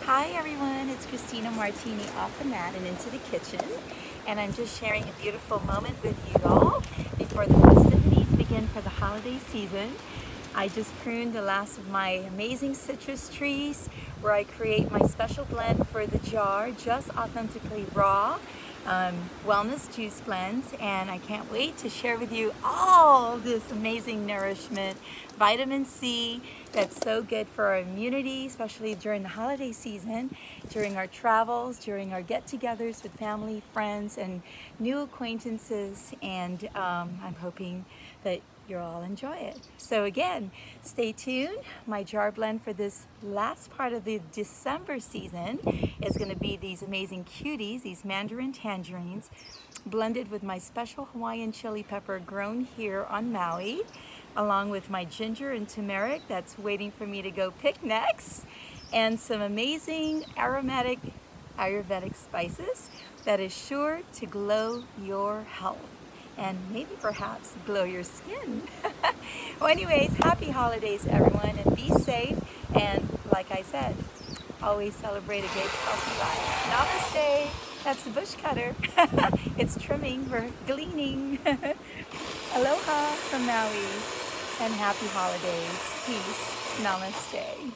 Hi everyone, it's Christina Martini off the mat and into the kitchen, and I'm just sharing a beautiful moment with you all before the festivities begin for the holiday season. I just pruned the last of my amazing citrus trees where I create my special blend for the jar, just authentically raw wellness juice blends, and I can't wait to share with you all this amazing nourishment, vitamin C that's so good for our immunity, especially during the holiday season, during our travels, during our get-togethers with family, friends, and new acquaintances, and I'm hoping that you'll all enjoy it. So again, stay tuned. My jar blend for this last part of the December season is going to be these amazing cuties, these mandarin tangerines, blended with my special Hawaiian chili pepper grown here on Maui, along with my ginger and turmeric that's waiting for me to go pick next, and some amazing aromatic Ayurvedic spices that is sure to glow your health and maybe perhaps glow your skin. Well, anyways, happy holidays everyone, and be safe, and like I said, always celebrate a great healthy life. Namaste. That's the bush cutter. It's trimming, we're gleaning. Aloha from Maui, and happy holidays. Peace. Namaste.